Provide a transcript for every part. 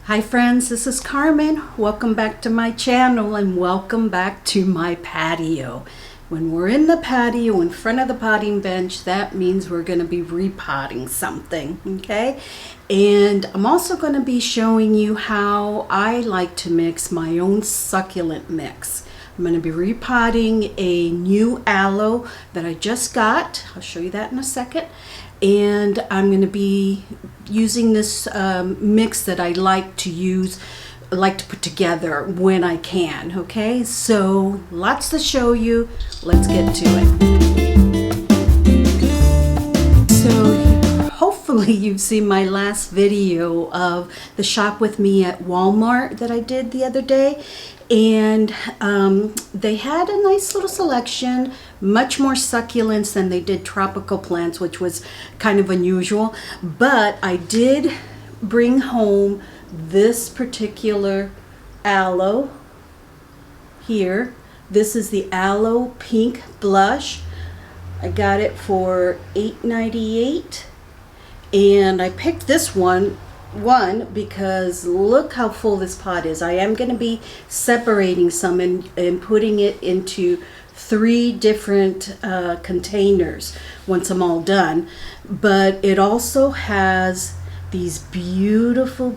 Hi friends, this is Carmen. Welcome back to my channel and welcome back to my patio. When we're in the patio in front of the potting bench, that means we're going to be repotting something, okay? And I'm also going to be showing you how I like to mix my own succulent mix. I'm going to be repotting a new aloe that I just got. I'll show you that in a second. And I'm going to be using this mix that I like to put together when I can. Okay, so lots to show you. Let's get to it. So hopefully you've seen my last video of the shop with me at Walmart that I did the other day. And they had a nice little selection, much more succulents than they did tropical plants, which was kind of unusual. But I did bring home this particular aloe here. This is the Aloe Pink Blush. I got it for $8.98, and I picked this one because look how full this pot is. I am going to be separating some and putting it into 3 different containers once I'm all done. But it also has these beautiful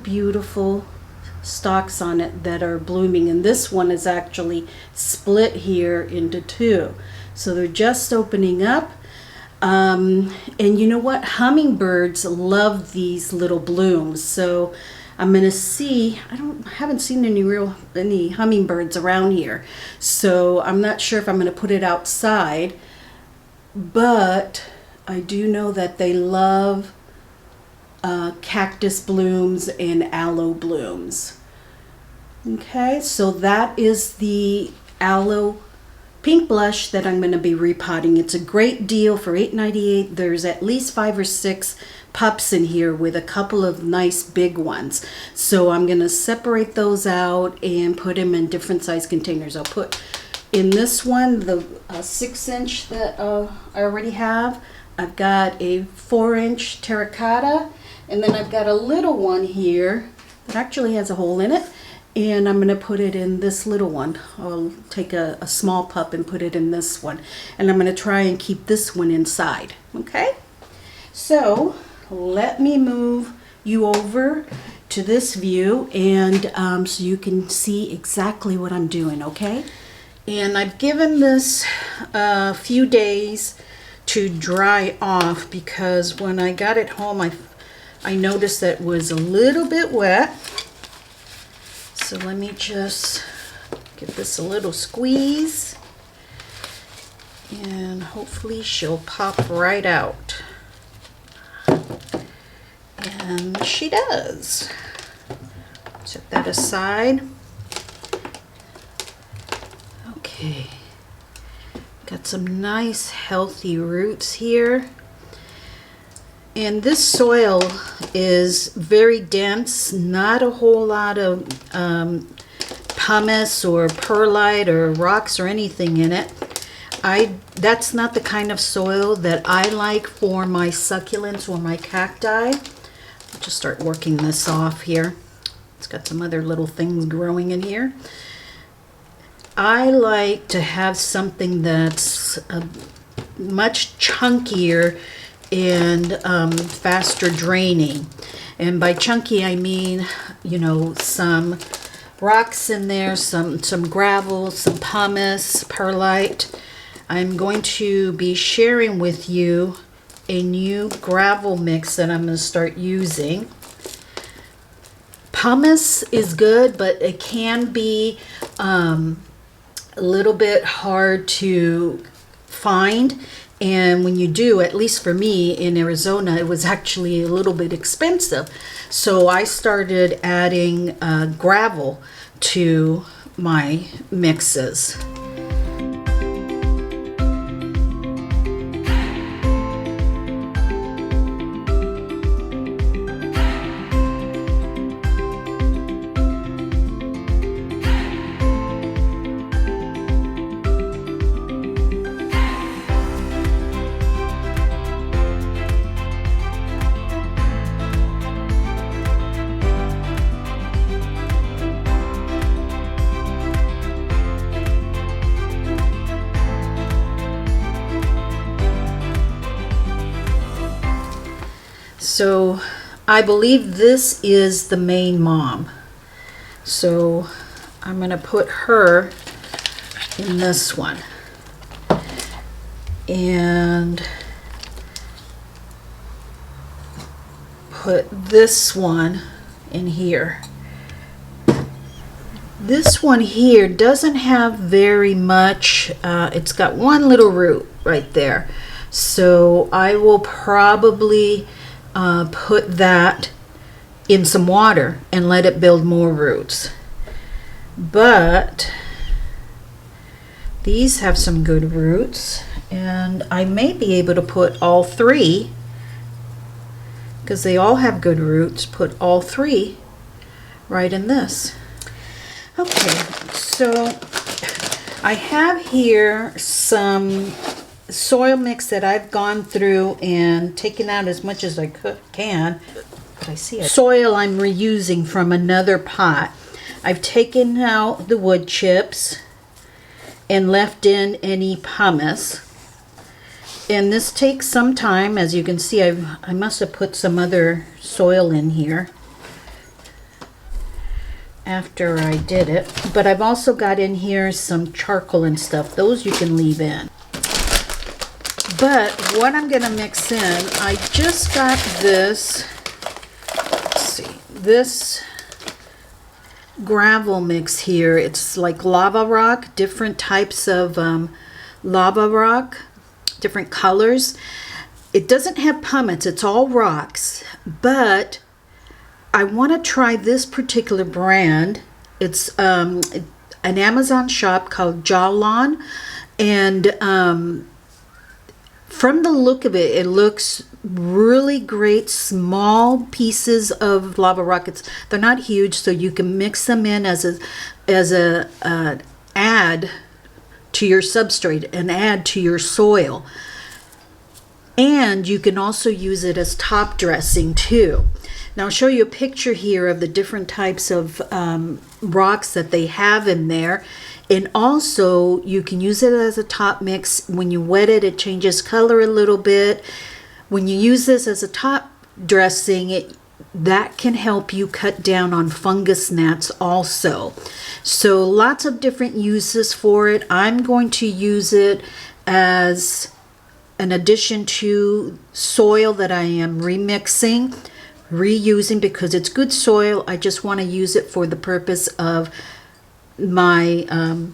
stalks on it that are blooming, and this one is actually split here into 2, so they're just opening up. And you know what? Hummingbirds love these little blooms. So I'm gonna see. I haven't seen any hummingbirds around here. So I'm not sure if I'm gonna put it outside. But I do know that they love cactus blooms and aloe blooms. Okay, so that is the Aloe Pink Blush that I'm going to be repotting. It's a great deal for $8.98. There's at least 5 or 6 pups in here with a couple of nice big ones. So I'm going to separate those out and put them in different size containers. I'll put in this one the 6-inch that I already have. I've got a 4-inch terracotta, and then I've got a little one here that actually has a hole in it. And I'm going to put it in this little one. I'll take a small pup and put it in this one. And I'm going to try and keep this one inside. Okay? So let me move you over to this view, and so you can see exactly what I'm doing. Okay? And I've given this a few days to dry off because when I got it home, I noticed that it was a little bit wet. So let me just give this a little squeeze, and hopefully she'll pop right out. And she does. Set that aside. Okay. Got some nice healthy roots here. And this soil is very dense, not a whole lot of pumice or perlite or rocks or anything in it. That's not the kind of soil that I like for my succulents or my cacti. I'll just start working this off here. It's got some other little things growing in here. I like to have something that's much chunkier and faster draining. And by chunky I mean, you know, some rocks in there, some gravel, some pumice, perlite. I'm going to be sharing with you a new gravel mix that I'm going to start using. Pumice is good, but it can be a little bit hard to find. And when you do, at least for me in Arizona, it was actually a little bit expensive. So I started adding gravel to my mixes. So I believe this is the main mom. So I'm going to put her in this one. And put this one in here. This one here doesn't have very much. It's got one little root right there. So I will probably put that in some water and let it build more roots. But these have some good roots, and I may be able to put all three, because they all have good roots, put all three right in this. Okay, so I have here some soil mix that I've gone through and taken out as much as I can. I see it. Soil I'm reusing from another pot. I've taken out the wood chips and left in any pumice. And this takes some time. As you can see, I must have put some other soil in here after I did it. But I've also got in here some charcoal and stuff. Those you can leave in. But what I'm going to mix in, I just got this, let's see, this gravel mix here. It's like lava rock, different types of lava rock, different colors. It doesn't have pumice, it's all rocks, but I want to try this particular brand. It's an Amazon shop called Jawlon, and from the look of it, it looks really great. Small pieces of lava rock. They're not huge, so you can mix them in as a add to your substrate, and add to your soil. And you can also use it as top dressing too. Now I'll show you a picture here of the different types of rocks that they have in there. And also you can use it as a top mix. When you wet it, it changes color a little bit. When you use this as a top dressing, that can help you cut down on fungus gnats also. So lots of different uses for it. I'm going to use it as an addition to soil that I am remixing, reusing, because it's good soil. I just want to use it for the purpose of my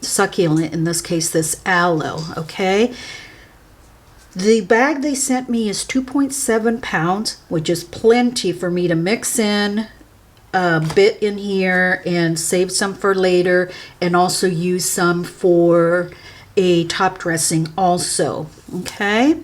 succulent, in this case this aloe. Okay, the bag they sent me is 2.7 pounds, which is plenty for me to mix in a bit in here and save some for later, and also use some for a top dressing also. Okay,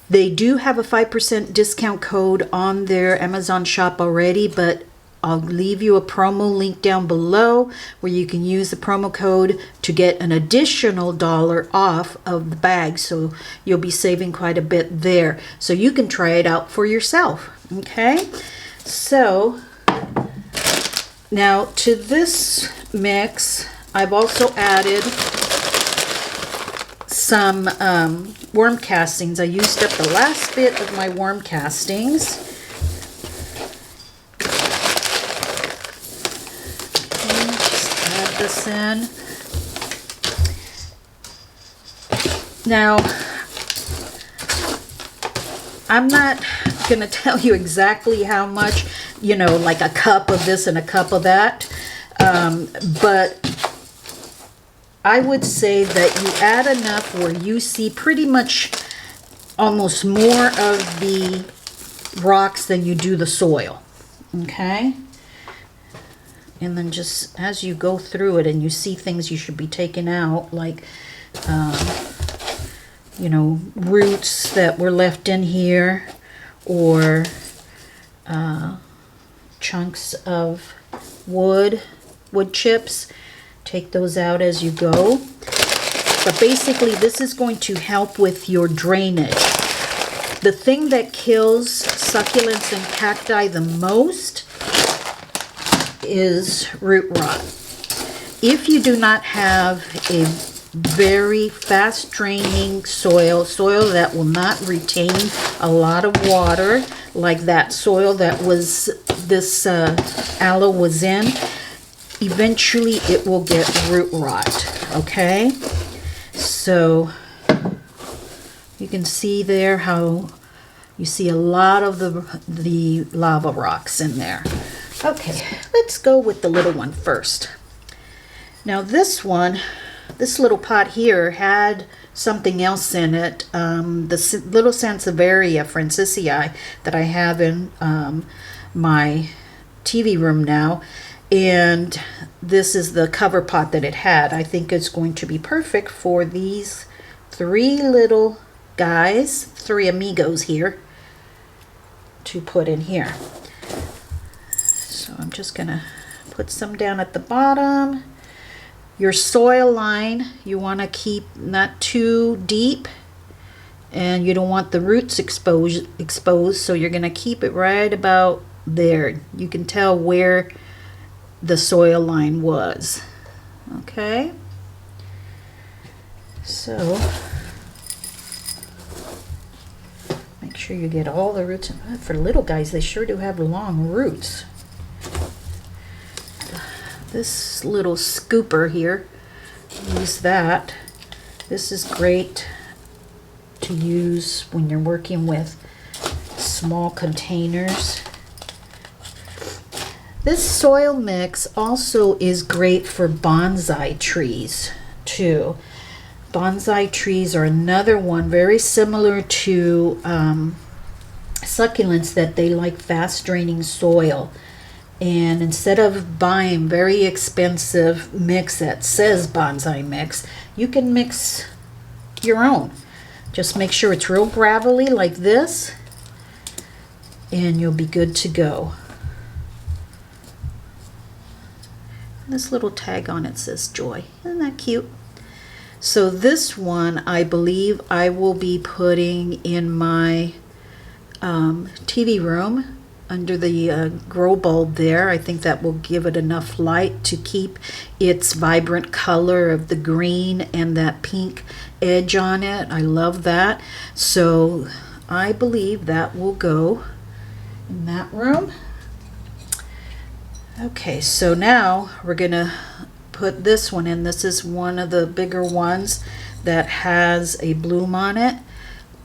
they do have a 5% discount code on their Amazon shop already, but I'll leave you a promo link down below where you can use the promo code to get an additional $1 off of the bag. So you'll be saving quite a bit there. So you can try it out for yourself. Okay, so now to this mix, I've also added some worm castings. I used up the last bit of my worm castings. This in. Now, I'm not going to tell you exactly how much, you know, like a cup of this and a cup of that, but I would say that you add enough where you see pretty much almost more of the rocks than you do the soil. Okay? And then just as you go through it and you see things you should be taking out, like, you know, roots that were left in here, or chunks of wood chips, take those out as you go. But basically this is going to help with your drainage. The thing that kills succulents and cacti the most is root rot. If you do not have a very fast draining soil that will not retain a lot of water, like that soil that was this aloe was in, eventually it will get root rot. Okay, so you can see there how you see a lot of the lava rocks in there. Okay, let's go with the little one first. Now this one, this little pot here had something else in it. The little Sansevieria franciscii that I have in my TV room now, and this is the cover pot that it had. I think it's going to be perfect for these three little guys, three amigos here, to put in here. So I'm just gonna put some down at the bottom. Your soil line, you want to keep not too deep, and you don't want the roots exposed, so you're going to keep it right about there. You can tell where the soil line was. Okay, so make sure you get all the roots. For little guys, they sure do have long roots. This little scooper here, use that. This is great to use when you're working with small containers. This soil mix also is great for bonsai trees too. Bonsai trees are another one very similar to succulents, that they like fast draining soil. And instead of buying very expensive mix that says bonsai mix, you can mix your own. Just make sure it's real gravelly like this, and you'll be good to go. This little tag on it says Joy. Isn't that cute? So this one, I believe I will be putting in my TV room under the grow bulb there. I think that will give it enough light to keep its vibrant color of the green and that pink edge on it. I love that. So I believe that will go in that room. Okay, so now we're gonna put this one in. This is one of the bigger ones that has a bloom on it.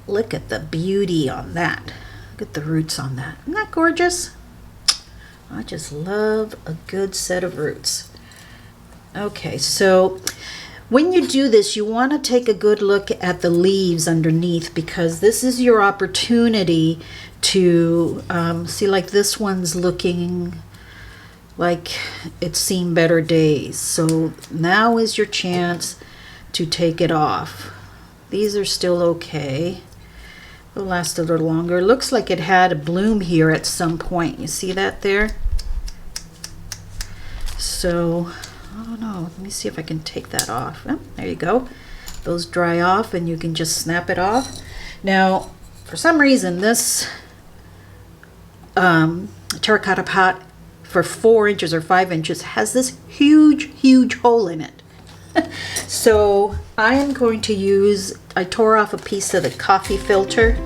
Look at the beauty on that. Look at the roots on that. Isn't that gorgeous? I just love a good set of roots. Okay, so when you do this, you want to take a good look at the leaves underneath, because this is your opportunity to see, like this one's looking like it's seen better days. So now is your chance to take it off. These are still okay. It'll last a little longer. Looks like it had a bloom here at some point. You see that there? So, I don't know. Let me see if I can take that off. Oh, there you go. Those dry off and you can just snap it off. Now, for some reason, this terracotta pot for 4 inches or 5 inches has this huge hole in it. So I am going to use, I tore off a piece of the coffee filter.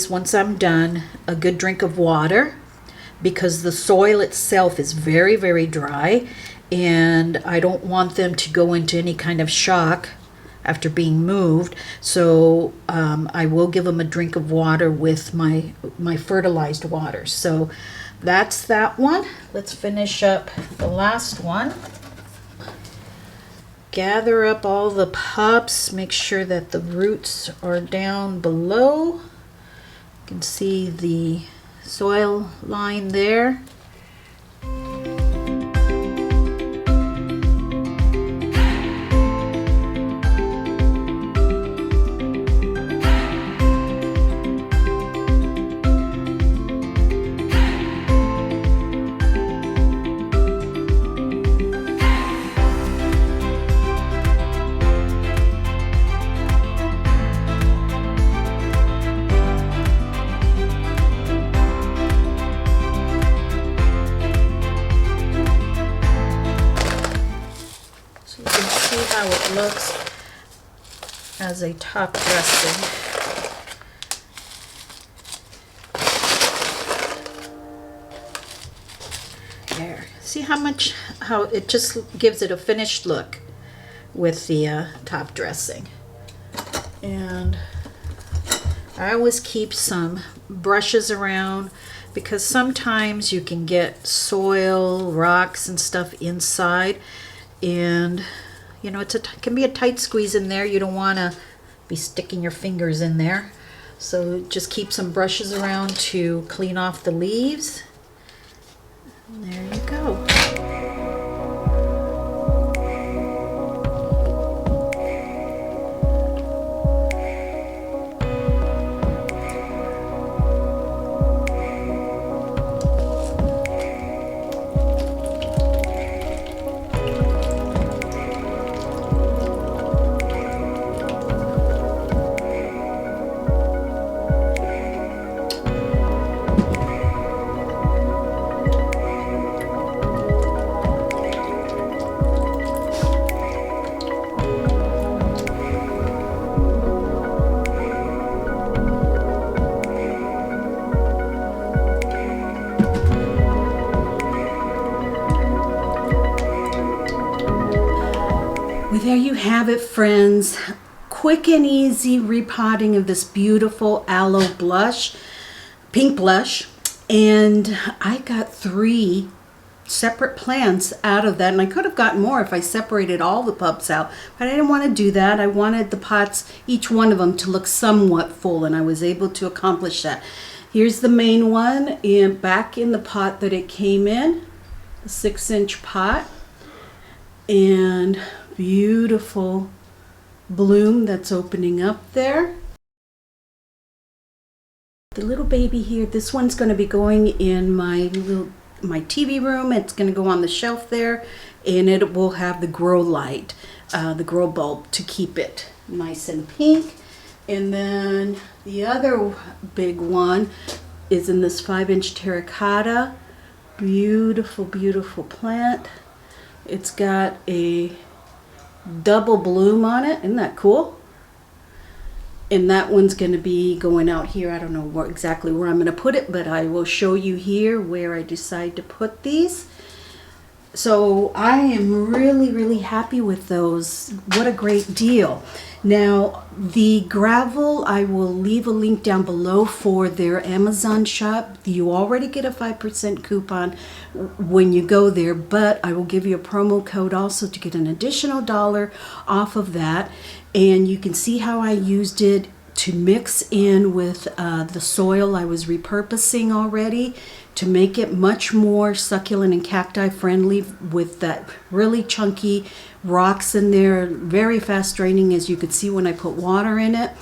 Once I'm done, a good drink of water, because the soil itself is very dry, and I don't want them to go into any kind of shock after being moved. So I will give them a drink of water with my fertilized water. So that's that one. Let's finish up the last one. Gather up all the pups, make sure that the roots are down below. You can see the soil line there. looks as a top dressing. There. See how it just gives it a finished look with the top dressing. And I always keep some brushes around because sometimes you can get soil, rocks and stuff inside, and you know, it can be a tight squeeze in there. You don't want to be sticking your fingers in there. So just keep some brushes around to clean off the leaves. And there you go. Well, there you have it, friends. Quick and easy repotting of this beautiful aloe blush, pink blush. And I got 3 separate plants out of that. And I could have gotten more if I separated all the pups out. But I didn't want to do that. I wanted the pots, each one of them, to look somewhat full. And I was able to accomplish that. Here's the main one, and back in the pot that it came in, a 6-inch pot. And beautiful bloom that's opening up there. The little baby here, this one's going to be going in my TV room. It's going to go on the shelf there, and it will have the grow light, the grow bulb, to keep it nice and pink. And then the other big one is in this 5-inch terracotta. Beautiful, beautiful plant. It's got a double bloom on it. Isn't that cool? And that one's going to be going out here. I don't know exactly where I'm going to put it, but I will show you here where I decide to put these. So I am really, really happy with those. What a great deal. Now, the gravel, I will leave a link down below for their Amazon shop. You already get a 5% coupon when you go there, but I will give you a promo code also to get an additional $1 off of that. And you can see how I used it to mix in with the soil I was repurposing already to make it much more succulent and cacti friendly with that really chunky rocks in there, very fast draining, as you could see when I put water in it.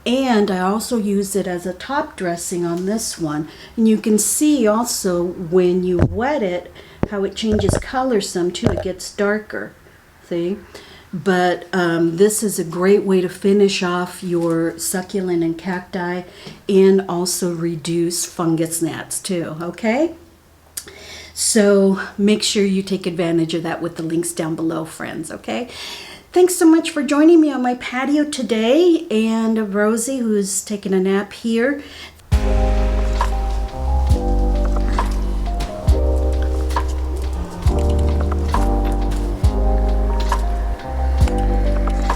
And I also used it as a top dressing on this one. And you can see also when you wet it how it changes color some too. It gets darker, see? But this is a great way to finish off your succulent and cacti and also reduce fungus gnats too, okay? So make sure you take advantage of that with the links down below, friends, okay? Thanks so much for joining me on my patio today, and Rosie, who's taking a nap here.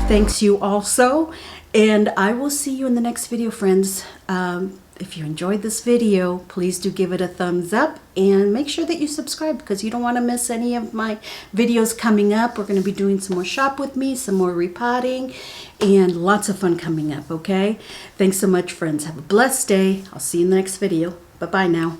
Thanks you also, and I will see you in the next video, friends. If you enjoyed this video, please do give it a thumbs up and make sure that you subscribe because you don't want to miss any of my videos coming up. We're going to be doing some more shop with me, some more repotting, and lots of fun coming up, okay? Thanks so much, friends. Have a blessed day. I'll see you in the next video. Bye-bye now.